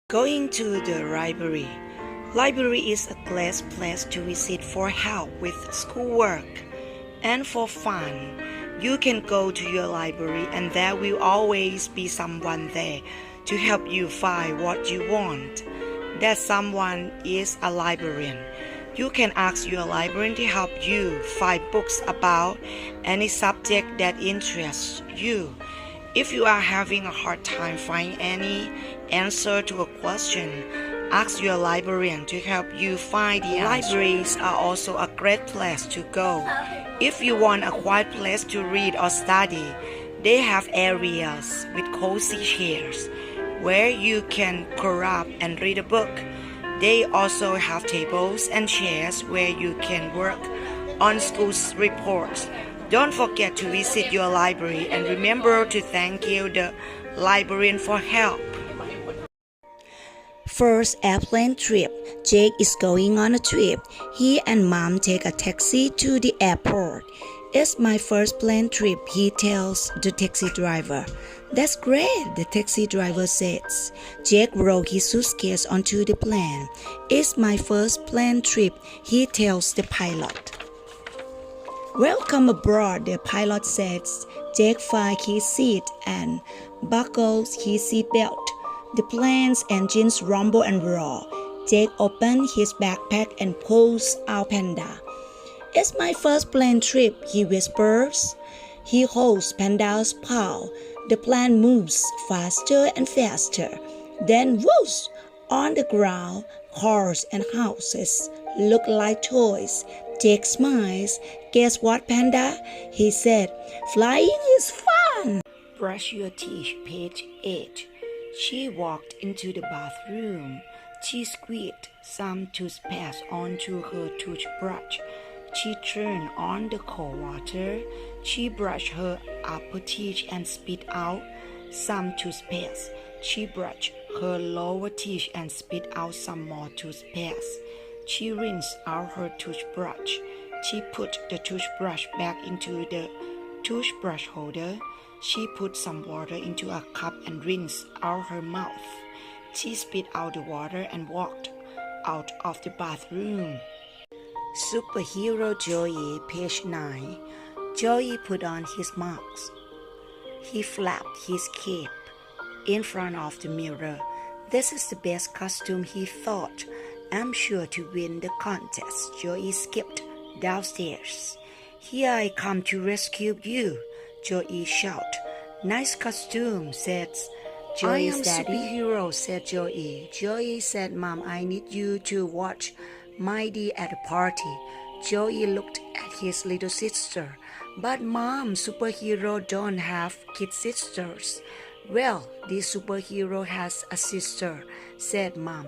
Going to the library. Library is a great place to visit for help with schoolwork and for fun. You can go to your library and there will always be someone there to help you find what you want. That someone is a librarian. You can ask your librarian to help you find books about any subject that interests you. If you are having a hard time finding any answer to a question, ask your librarian to help you find the answer. Libraries are also a great place to go. If you want a quiet place to read or study, they have areas with cozy chairs where you can curl up and read a book. They also have tables and chairs where you can work on school reports. Don't forget to visit your library and remember to thank the librarian for help. First airplane trip. Jake is going on a trip. He and Mom take a taxi to the airport. It's my first plane trip, he tells the taxi driver. That's great, the taxi driver says. Jake rolled his suitcase onto the plane. It's my first plane trip, he tells the pilot. Welcome aboard, the pilot says. Jake finds his seat and buckles his seatbelt. The plane's engines rumble and roar. Jake opens his backpack and pulls out Panda. It's my first plane trip, he whispers. He holds Panda's paw. The plane moves faster and faster. Then whoosh! On the ground, cars and houses look like toys. Jake smiles. Guess what, Panda? He said. Flying is fun. Brush your teeth, page 8. She walked into the bathroom. She squeezed some toothpaste onto her toothbrush. She turned on the cold water. She brushed her upper teeth and spit out some toothpaste. She brushed her lower teeth and spit out some more toothpaste. She rinsed out her toothbrush. She put the toothbrush back into the toothbrush holder. She put some water into a cup and rinsed out her mouth. She spit out the water and walked out of the bathroom. Superhero Joey, page 9. Joey put on his mask. He flapped his cape in front of the mirror. This is the best costume, he thought. I'm sure to win the contest. Joey skipped downstairs. Here I come to rescue you, Joey shouted. Nice costume, said Joey's daddy. I am superhero, said Joey. Joey said, Mom, I need you to watch Mighty at the party. Joey looked at his little sister. But Mom, superhero don't have kid sisters. Well, this superhero has a sister, said Mom.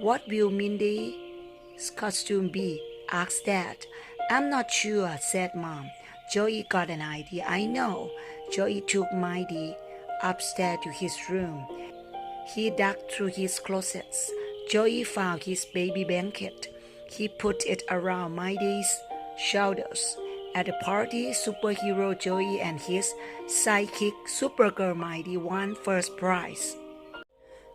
What will Mindy's costume be? Asked Dad. I'm not sure, said Mom. Joey got an idea. I know. Joey took Mighty upstairs to his room. He dug through his closets. Joey found his baby blanket. He put it around Mighty's shoulders. At the party, superhero Joey and his sidekick Supergirl Mighty won first prize.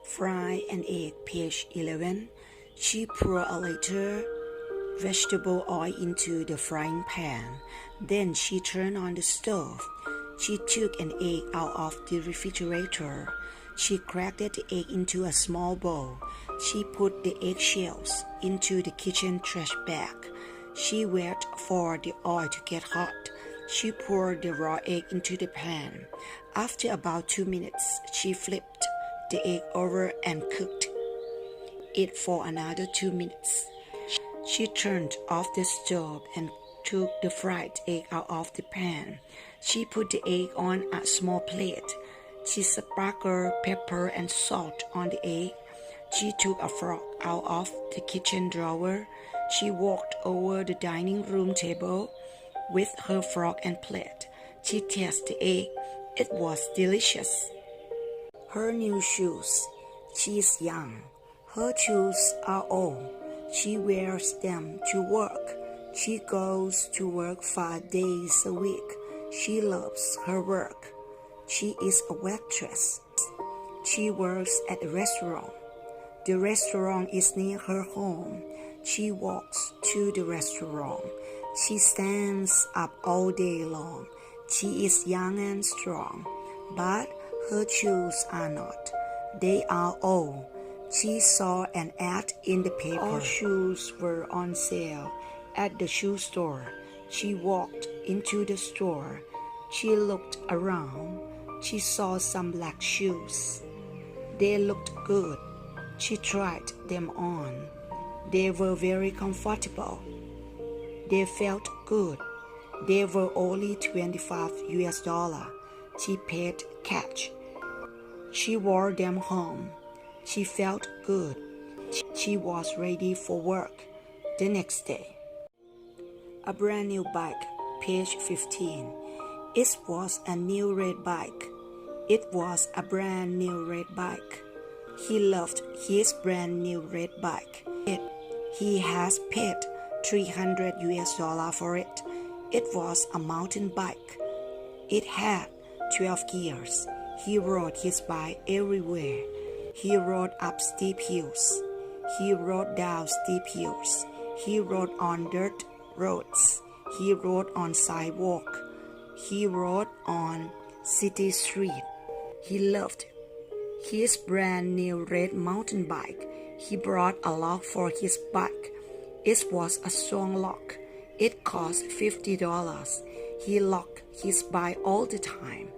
Fry and egg, page 11. She poured a little vegetable oil into the frying pan. Then she turned on the stove. She took an egg out of the refrigerator. She cracked the egg into a small bowl. She put the eggshells into the kitchen trash bag. She waited for the oil to get hot. She poured the raw egg into the pan. After about 2 minutes, she flipped the egg over and cooked it for another 2 minutes. She turned off the stove and took the fried egg out of the pan. She put the egg on a small plate. She sprinkled pepper and salt on the egg. She took a fork out of the kitchen drawer. She walked over the dining room table with her fork and plate. She tasted the egg. It was delicious. Her new shoes. She is young. Her shoes are old. She wears them to work. She goes to work 5 days a week. She loves her work. She is a waitress. She works at a restaurant. The restaurant is near her home. She walks to the restaurant. She stands up all day long. She is young and strong, but her shoes are not. They are old. She saw an ad in the paper. All shoes were on sale at the shoe store. She walked into the store. She looked around. She saw some black shoes. They looked good. She tried them on. They were very comfortable. They felt good. They were only $25. She paid cash. She wore them home. She felt good. She was ready for work the next day. A brand new bike, page 15. It was a new red bike. It was a brand new red bike. He loved his brand new red bike. He has paid $300 for it. It was a mountain bike. It had 12 gears. He rode his bike everywhere. He rode up steep hills. He rode down steep hills. He rode on dirt roads. He rode on sidewalk. He rode on city street. He loved his brand new red mountain bike. He brought a lock for his bike. It was a strong lock. It cost $50. He locked his bike all the time.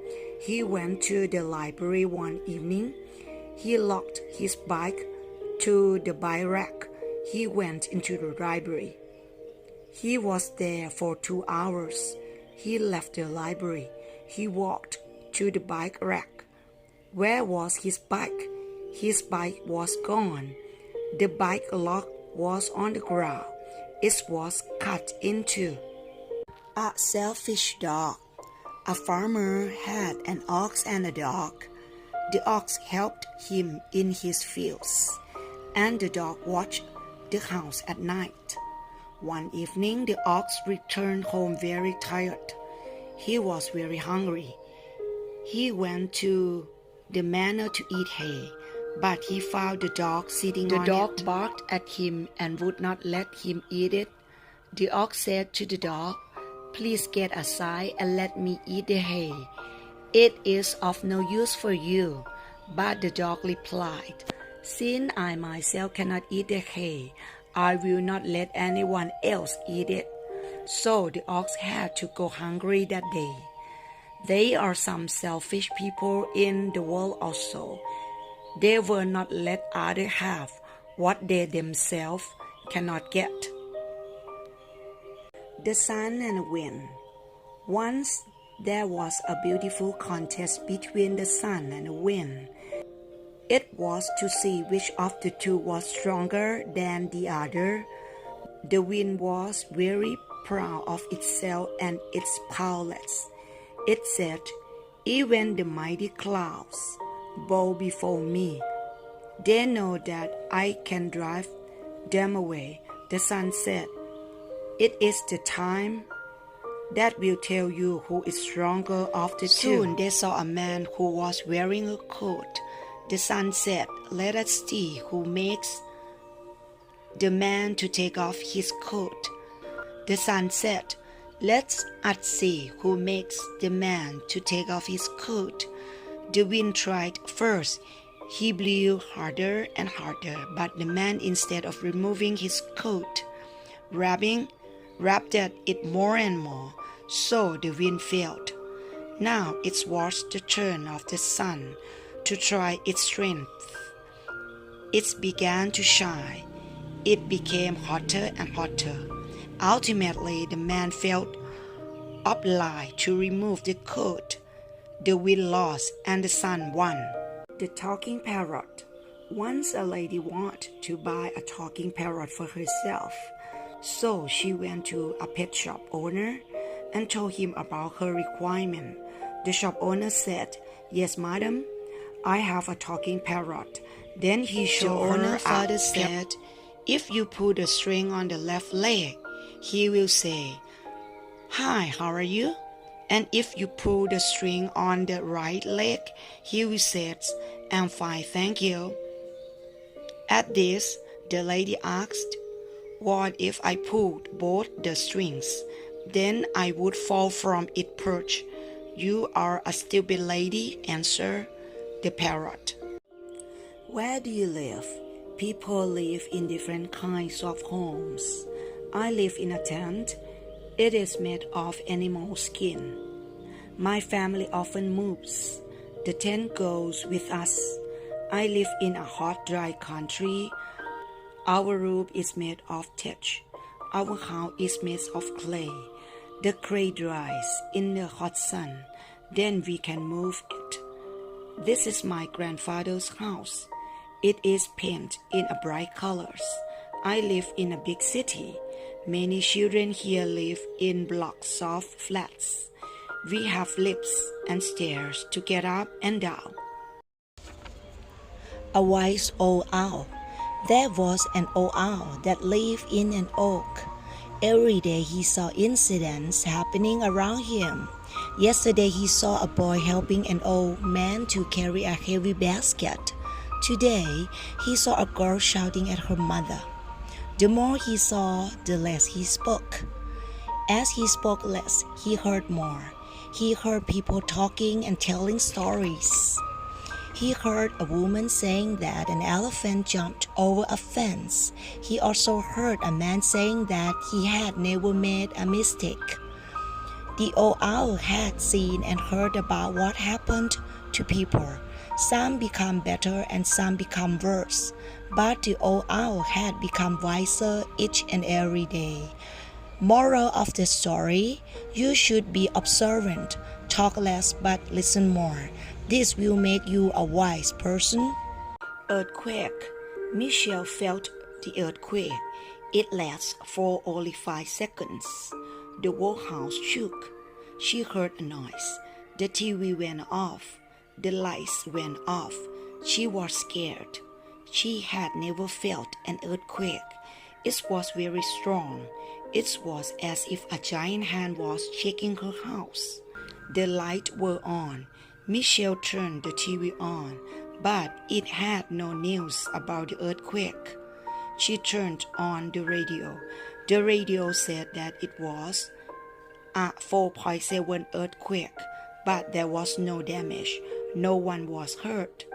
He went to the library one evening. He locked his bike to the bike rack. He went into the library. He was there for 2 hours. He left the library. He walked to the bike rack. Where was his bike? His bike was gone. The bike lock was on the ground. It was cut into. A selfish dog. A farmer had an ox and a dog. The ox helped him in his fields, and the dog watched the house at night. One evening, the ox returned home very tired. He was very hungry. He went to the manor to eat hay, but he found the dog sitting on it. The dog barked at him and would not let him eat it. The ox said to the dog, "Please get aside and let me eat the hay. It is of no use for you." But the dog replied, "Since I myself cannot eat the hay, I will not let anyone else eat it." So the ox had to go hungry that day. There are some selfish people in the world also. They will not let others have what they themselves cannot get. The sun and the wind. Once there was a beautiful contest between the sun and the wind. It was to see which of the two was stronger than the other. The wind was very proud of itself and its powerless. It said, "Even the mighty clouds bow before me. They know that I can drive them away." The sun said, "It is the time that will tell you who is stronger of the two." Soon they saw a man who was wearing a coat. The sun said, "Let us see who makes the man to take off his coat." The sun said, "Let us see who makes the man to take off his coat." The wind tried first. He blew harder and harder, but the man, instead of removing his coat, wrapped at it more and more, so the wind failed. Now it was the turn of the sun to try its strength. It began to shine. It became hotter and hotter. Ultimately, the man felt obliged to remove the coat. The wind lost and the sun won. The talking parrot. Once a lady wanted to buy a talking parrot for herself. So she went to a pet shop owner and told him about her requirement. The shop owner said, "Yes, madam, I have a talking parrot." Then he showed her. Father said, "If you pull the string on the left leg, he will say, 'Hi, how are you?' And if you pull the string on the right leg, he will say, 'I'm fine, thank you.'" At this, the lady asked, "What if I pulled both the strings? Then I would fall from its perch." "You are a stupid lady," answered the parrot. Where do you live? People live in different kinds of homes. I live in a tent. It is made of animal skin. My family often moves. The tent goes with us. I live in a hot, dry country. Our roof is made of thatch. Our house is made of clay. The clay dries in the hot sun. Then we can move it. This is my grandfather's house. It is painted in a bright colors. I live in a big city. Many children here live in blocks of flats. We have lifts and stairs to get up and down. A wise old owl. There was an old owl that lived in an oak. Every day he saw incidents happening around him. Yesterday he saw a boy helping an old man to carry a heavy basket. Today he saw a girl shouting at her mother. The more he saw, the less he spoke. As he spoke less, he heard more. He heard people talking and telling stories. He heard a woman saying that an elephant jumped over a fence. He also heard a man saying that he had never made a mistake. The old owl had seen and heard about what happened to people. Some become better and some become worse. But the old owl had become wiser each and every day. Moral of the story: you should be observant, talk less but listen more. This will make you a wise person. Earthquake. Michelle felt the earthquake. It lasts for only 5 seconds. The whole house shook. She heard a noise. The TV went off. The lights went off. She was scared. She had never felt an earthquake. It was very strong. It was as if a giant hand was shaking her house. The lights were on. Michelle turned the TV on, but it had no news about the earthquake. She turned on the radio. The radio said that it was a 4.7 earthquake, but there was no damage. No one was hurt.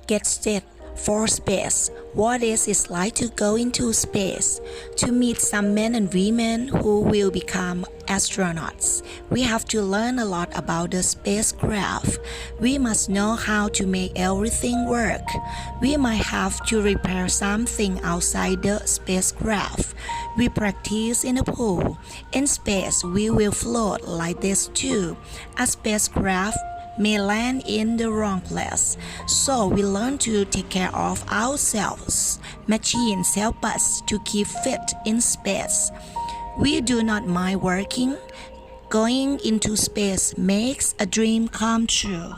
Get set for space. What is it like to go into space? To meet some men and women who will become astronauts. We have to learn a lot about the spacecraft. We must know how to make everything work. We might have to repair something outside the spacecraft. We practice in a pool. In space, we will float like this too. A spacecraft may land in the wrong place, so we learn to take care of ourselves. Machines help us to keep fit in space. We do not mind working. Going into space makes a dream come true.